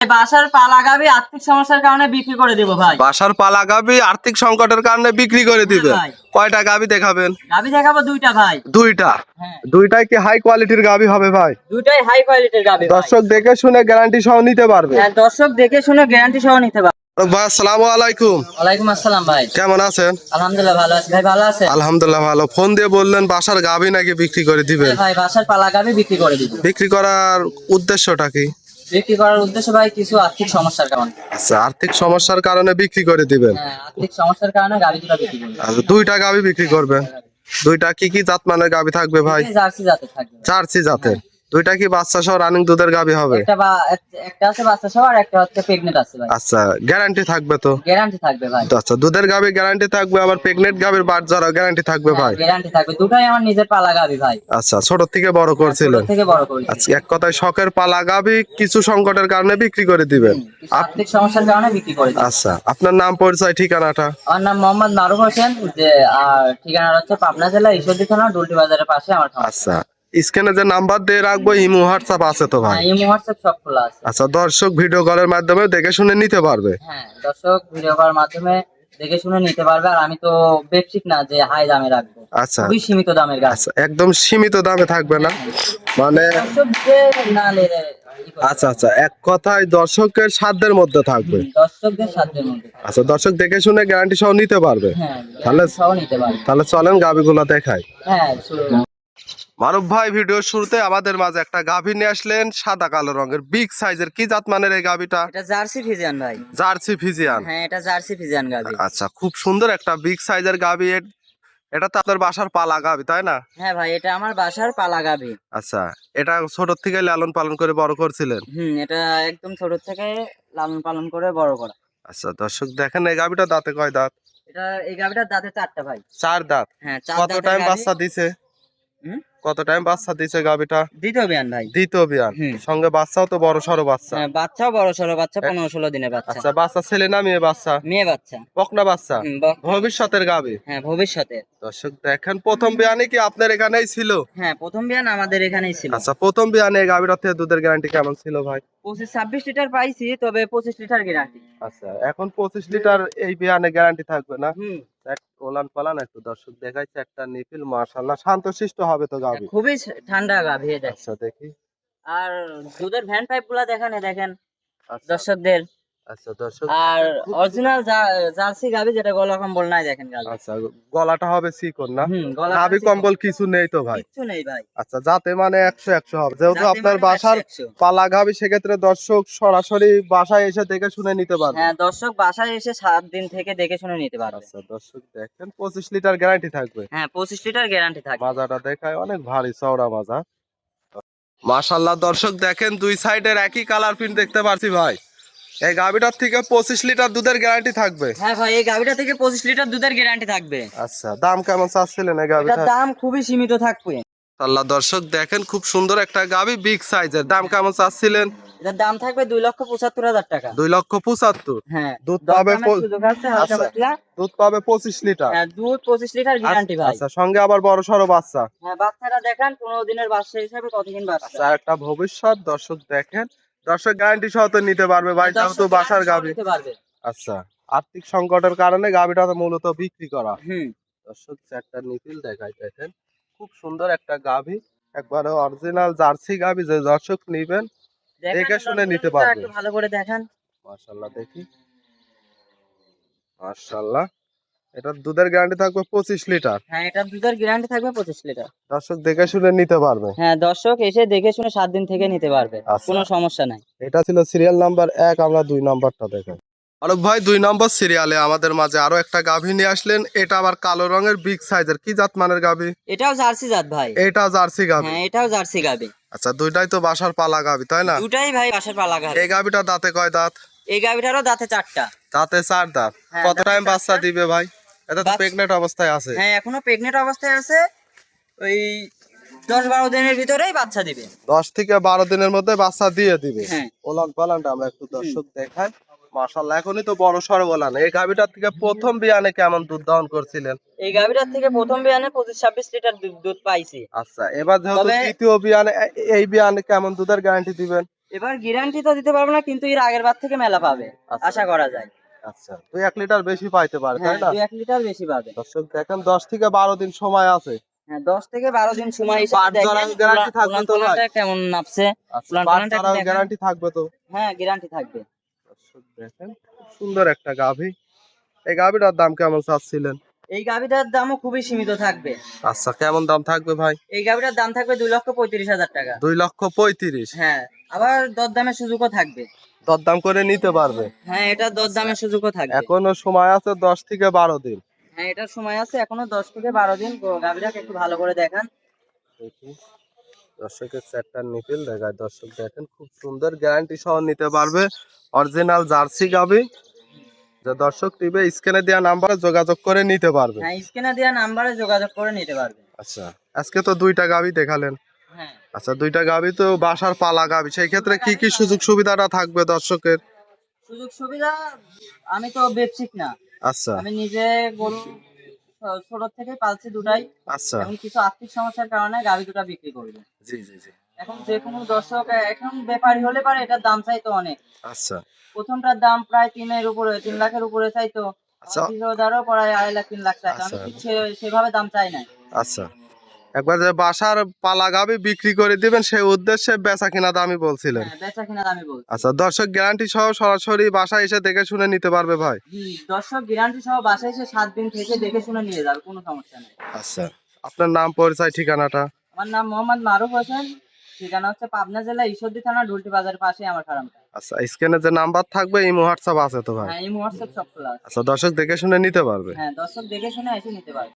বাসার পালা গাভী আর্থিক সমস্যার কারণে বিক্রি করে দেব ভাই। বাসার পালা গাভী আর্থিক সংকটের কারণে বিক্রি করে দিবেন। ভাই। কয়টা গাভী দেখাবেন? গাভী দেখাবো দুইটা ভাই। দুইটা। হ্যাঁ। দুইটাই কি হাই কোয়ালিটির গাভী হবে ভাই? দুইটাই হাই কোয়ালিটির গাভী ভাই। দর্শক দেখে শুনে গ্যারান্টি সহ নিতে পারবে। হ্যাঁ, দর্শক দেখে শুনে গ্যারান্টি সহ নিতে পারবে। ভাই আসসালামু আলাইকুম। ওয়ালাইকুম আসসালাম ভাই। কেমন আছেন? আলহামদুলিল্লাহ ভালো আছি ভাই। ভালো আছেন? আলহামদুলিল্লাহ ভালো। ফোন দিয়ে বললেন বাসার গাভী নাকি বিক্রি করে দিবেন। ভাই বাসার পালা গাভী বিক্রি করে দিব। বিক্রি করার উদ্দেশ্যটা কি? বিক্রি করার উদ্দেশ্য ভাই কিছু আর্থিক সমস্যার কারণে। আচ্ছা, আর্থিক সমস্যার কারণে বিক্রি করে দিবেন। হ্যাঁ, আর্থিক সমস্যার কারণে গাভী দুটো বিক্রি করব। আচ্ছা, দুইটা গাভী বিক্রি করবেন। দুইটা কি কি জাত মানের গাভী থাকবে ভাই? জার্সি জাতের থাকবে। জার্সি জাতের। দুইটা কি বাচ্চা সহ রানিং দুধের গাভী হবে? একটা আছে বাচ্চা সহ আর একটা হচ্ছে প্রেগন্যান্ট আছে ভাই। আচ্ছা, গ্যারান্টি থাকবে তো? গ্যারান্টি থাকবে ভাই। আচ্ছা, দুধের গাভী গ্যারান্টি থাকবে, আবার প্রেগনেন্ট গাভীর বাচ্চারও গ্যারান্টি থাকবে ভাই? গ্যারান্টি থাকবে। দুটাই আমার নিজের পালা গাভী ভাই। আচ্ছা, ছোট থেকে বড় করছিলেন? ছোট থেকে বড় করেছি। আচ্ছা, এক কথায় শখের পালা গাভী কিছু সংকটের কারণে বিক্রি করে দিবেন। আর্থিক সমস্যার কারণে বিক্রি করে দিই। আচ্ছা, আপনার নাম পরিচয় ঠিকানাটা? আমার নাম মোহাম্মদ মারুফ হোসেন, আর ঠিকানা হচ্ছে পাবনা জেলা ঈশ্বরদী থানা ডুলটি বাজারের পাশে আমার খামার। আচ্ছা, স্ক্রিনে যে নাম্বার দিয়ে রাখবো ইমো হোয়াটসঅ্যাপ আছে তো ভাই? হ্যাঁ, ইমো হোয়াটসঅ্যাপ সব খোলা আছে। আচ্ছা, দর্শক ভিডিও কলের মাধ্যমে দেখে শুনে নিতে পারবে। হ্যাঁ, দর্শক ভিডিও করার মাধ্যমে দেখে শুনে নিতে পারবে। আর আমি তো ব্যবসায়িক না যে হাই দামে রাখবো। আচ্ছা, খুবই সীমিত দামের গাছ। আচ্ছা, একদম সীমিত দামে থাকবে না মানে? দর্শক যে না নিলে আচ্ছা আচ্ছা, এক কথায় দর্শকের সাধ্যের মধ্যে থাকবে। দর্শকদের সাধ্যের মধ্যে। আচ্ছা, দর্শক দেখে শুনে গ্যারান্টি সহ নিতে পারবে। হ্যাঁ, তাহলে সহ নিতে পারবে। তাহলে চলেন গাভীগুলো দেখাই। হ্যাঁ, শুরু। মারুফ ভাই, ভিডিওর শুরুতে আমাদের মাঝে একটা গাভী নিয়ে আসলেন, সাদা কালো রঙের, বিগ সাইজের। কি জাত মানের এই গাভীটা? এটা জার্সি ফিজিয়ান ভাই। Jersey Friesian. হ্যাঁ, এটা জার্সি ফিজিয়ান গাভী। আচ্ছা, খুব সুন্দর একটা বিগ সাইজের গাভী। এটা তো আপনার বাসার পালা গাভী, তাই না? হ্যাঁ ভাই, এটা আমার বাসার পালা গাভী। আচ্ছা, এটা ছোট থেকে লালন পালন করে বড় করছিলেন? এটা একদম ছোট থেকে লালন পালন করে বড় করা। আচ্ছা, দর্শক দেখেন এই গাভীটা দাঁতে কয় দাঁত? এই গাভীটার দাঁতে 4টা ভাই। 4 দাঁত। হ্যাঁ, 4 কত দাঁতের টাইম গাভী। বাচ্চা দিছে? কত টাইম বাচ্চা দিছে গাভীটা? দ্বিতীয় বিয়ান ভাই। দ্বিতীয় বিয়ান। সঙ্গে বাচ্চাও তো বড় সড়ো বাচ্চা। হ্যাঁ, বাচ্চাও বড় সড়ো বাচ্চা, 15-16 দিনের বাচ্চা। আচ্ছা, বাচ্চা ছেলে না মেয়ে বাচ্চা? মেয়ে বাচ্চা। বকনা বাচ্চা। বকনা। ভবিষ্যতের গাভী। হ্যাঁ, ভবিষ্যতে। দর্শক দেখেন, প্রথম বিয়ানে কি আপনার এখানেই ছিল? হ্যাঁ, প্রথম বিয়ান আমাদের এখানেই ছিল। আচ্ছা, প্রথম বিয়ানে এই গাভীটার থেকে দুধের গ্যারান্টি কেমন ছিল ভাই? 25-26 লিটার পাইছি, তবে 25 লিটার গ্যারান্টি। আচ্ছা, এখন 25 লিটার এই বিয়ানে গ্যারান্টি থাকবে না? হুম। ওলান পালান একটু দর্শক দেখাইছে, একটা নিপিল মাশাআল্লাহ শান্তশিষ্ট হবে তো গাভী। খুবই ঠান্ডা গাভী এটা। আচ্ছা, দেখি। আর দুধের ভ্যান পাইপ গুলা দেখেন আচ্ছা দর্শকদের। আচ্ছা, দর্শক আর অরিজিনাল জার্সি গাভী, যেটা গলা কম্বল নাই, দেখেন গাভী। আচ্ছা, গলাটা হবে চিকন না? গলাটা নাভি চিকন। কম্বল কিছু নেই তো ভাই? কিচ্ছু নেই ভাই। আচ্ছা, যাতে মানে 100 হবে, যেহেতু যাতে আপনার মানে বাসার 100। পালা গাভী, সেক্ষেত্রে দর্শক সরাসরি বাসায় এসে দেখে শুনে নিতে পারবে। হ্যাঁ, দর্শক বাসায় এসে 7 দিন থেকে দেখে শুনে নিতে পারবে। আচ্ছা, দর্শক দেখেন 25 লিটার গ্যারান্টি থাকবে। হ্যাঁ, 25 লিটার গ্যারান্টি থাকবে। মাজাটা দেখায়, অনেক ভারী চওড়া মাজা। মাশাআল্লাহ, দর্শক দেখেন দুই সাইডের একই কালার প্রিন্ট দেখতে পারছি ভাই। এই গাভীটার থেকে 25 লিটার দুধের গ্যারান্টি থাকবে। হ্যাঁ ভাই, এই গাভীটা থেকে 25 লিটার দুধের গ্যারান্টি থাকবে। আচ্ছা, দাম কেমন চাচ্ছিলেন এই এটার গাভীটার? দাম খুবই সীমিত থাকবে। আল্লাহ, দর্শক দেখেন খুব সুন্দর একটা গাভী, বিগ সাইজের। দাম কেমন চাচ্ছিলেন? এটার দাম থাকবে 2,75,000 টাকা। 2,75,000। হ্যাঁ, দুধ পাবে সুযোগ আছে হালকা পাতলা। দুধ পাবে 25 লিটার। হ্যাঁ, দুধ 25 লিটার গ্যারান্টি ভাই। আচ্ছা, সঙ্গে আবার বড় সড়ো বাচ্চা। হ্যাঁ, বাচ্চাটা দেখেন 15 দিনের বাচ্চা হিসাবে কতদিন বাচ্চা। আচ্ছা, একটা ভবিষ্যৎ। দর্শক দেখেন, দর্শক গ্যারান্টি সহ তো নিতে পারবে ভাই, যেহেতু বাসার গাভী। নিতে পারবে। আচ্ছা, আর্থিক সংকটের কারণে গাভীটা তো মূলত বিক্রি করা। দর্শক চারটা নিপিল দেখাই, দেখেন খুব সুন্দর একটা গাভী, একবারে অরিজিনাল জার্সি গাভী। যে দর্শক নিবেন দেখে শুনে নিতে পারবে। একটু ভালো করে দেখেন। মাশাআল্লাহ, দেখি। মাশাআল্লাহ, এটা দুধের গ্যারান্টি থাকবে 25 লিটার। হ্যাঁ, এটা দুধের গ্যারান্টি থাকবে 25 লিটার। দর্শক দেখে শুনে নিতে পারবে। হ্যাঁ, দর্শক এসে দেখে শুনে 7 দিন থেকে নিতে পারবে। আচ্ছা। কোনো সমস্যা নাই। এটা ছিল সিরিয়াল নাম্বার 1, আমরা 2 নাম্বারটা দেখাই। আরব ভাই, 2 নম্বর সিরিয়ালে আমাদের মাঝে আরো একটা গাভী নিয়ে আসলেন। এটা আবার কালো রঙের, বিগ সাইজের। কি জাত মানের গাভী? এটাও জার্সি জাত ভাই। এটা জার্সি গাভী। হ্যাঁ, এটাও জার্সি গাভী। আচ্ছা, দুইটাই তো বাসার পালা গাভী, তাই না? দুটাই ভাই বাসার পালা গাভী। এই গাভীটা দাঁতে কয় দাঁত? এই গাভীটারও দাঁতে 4টা। দাঁতে 4 দাঁত। হ্যাঁ, কত দাঁতে টাইম 4টা। বাচ্চা দিবে ভাই? এটা তো প্রেগন্যান্ট অবস্থায় আছে। হ্যাঁ, এখনো প্রেগন্যান্ট অবস্থায় আছে। ওই 10-12 দিনের ভিতরেই বাচ্চা দিবে। 10 থেকে 12 দিনের মধ্যে বাচ্চা দিয়ে দিবে। হ্যাঁ। ওলান পালানটা আমরা একটু দর্শক দেখাই। মাশাআল্লাহ, এখনই তো বড় সড় ওলান। এই গাভীটার থেকে প্রথম বিয়ানে কেমন দুধ দহন করছিলেন? এই গাভীটার থেকে প্রথম বিয়ানে 25-26 লিটার দুধ পাইছি। আচ্ছা, এবার যেহেতু তবে দ্বিতীয় বিয়ানে, এই বিয়ানে কেমন দুধের গ্যারান্টি দিবেন? এবার গ্যারান্টি তো দিতে পারবো না, কিন্তু এর আগের বার থেকে মেলা পাবে আচ্ছা। আশা করা যায়। আচ্ছা 2-1 লিটার বেশি পাইতে পারে হ্যাঁ, তাই না? 2-1 লিটার বেশি পাবে। দর্শক দেখেন 10 থেকে 12 দিন সময় আছে। হ্যাঁ, 10 থেকে 12 দিন সময় হিসেবে পাট ঝরার গ্যারান্টি থাকবে তো ভাই? উলানটা কেমন নাপছে? আচ্ছা পাট উলানটা একটু ঝরার দেখেন। গ্যারান্টি থাকবে তো? হ্যাঁ, গ্যারান্টি থাকবে। দর্শক দেখেন খুব সুন্দর একটা গাভী। এই গাভীটার দাম কেমন চাচ্ছিলেন? এই গাভিটার দামও খুবই সীমিত থাকবে। আচ্ছা কেমন দাম থাকবে ভাই? এই গাভিটার দাম থাকবে 2,35,000 টাকা। 2,35,000। হ্যাঁ, আবার দরদামের সুযোগও থাকবে। দরদাম করে নিতে পারবে? হ্যাঁ, এটা দরদামের সুযোগও থাকবে। এখনো সময় আছে 10 থেকে 12 দিন। হ্যাঁ, এটার সময় আছে এখনো 10 থেকে 12 দিন। গাভিটাকে একটু ভালো করে দেখান। দেখি দর্শকের চারটার নিপিল দেখায়। দর্শক দেখেন খুব সুন্দর গ্যারান্টি সহ নিতে পারবে। অরিজিনাল জার্সি গাভী। যে দর্শক টিভি স্ক্রিনে দেওয়া নাম্বারে যোগাযোগ করে নিতে পারবে। হ্যাঁ, স্ক্রিনে দেওয়া নাম্বারে যোগাযোগ করে নিতে পারবে। আচ্ছা আজকে তো 2টা গাভী দেখালেন। হ্যাঁ, আচ্ছা 2টা গাভী তো বাসার পালা গাভী, সেই ক্ষেত্রে কি কি সুযোগ সুবিধাটা থাকবে দর্শকের? সুযোগ সুবিধা আমি তো বেচছিক না। আচ্ছা আমি নিজে গরু ছোট থেকে পালছি দুটাই। আচ্ছা এখন কিছু আর্থিক সমস্যার কারণে গাভী দুটা বিক্রি করব। জি জি জি এখন যে কোনো দর্শক এখন ব্যাপারী হলে পারে এটার দাম চাইতো অনেক। আচ্ছা প্রথমটার দাম প্রায় 3 লাখের উপরে চাইতো। আচ্ছা দ্বিতীয়টারও প্রায় 2.5 লাখ 3 লাখ চাইতো। আমি আচ্ছা ঠিক সেভাবে দাম চাই নাই। আচ্ছা একবার যে বাসার পালা গাভী বিক্রি করে দিবেন সেই উদ্দেশ্যে বেচা কিনা দামই বলছিলেন। হ্যাঁ, বেচা কিনা দামই বলছি। আচ্ছা দর্শক গ্যারান্টি সহ সরাসরি বাসায় এসে দেখে শুনে নিতে পারবে ভাই? দর্শক গ্যারান্টি সহ বাসায় এসে 7 দিন থেকে দেখে শুনে নিয়ে যাবে, কোনো সমস্যা নেই। আচ্ছা আপনার নাম পরিচয় ঠিকানাটা? আমার নাম মোহাম্মদ মারুফ হোসেন। ঠিকানা হচ্ছে পাবনা জেলা ঈশ্বরদী থানা ঢুলটি বাজারের পাশে আমার ফার্মটা। আচ্ছা স্ক্রিনে যে নাম্বার থাকবে এই হোয়াটসঅ্যাপ আছে তো ভাই? হ্যাঁ, এই হোয়াটসঅ্যাপ সব খোলা আছে। আচ্ছা দর্শক দেখে শুনে নিতে পারবে। হ্যাঁ, দর্শক দেখে শুনে এসে নিতে পারবে।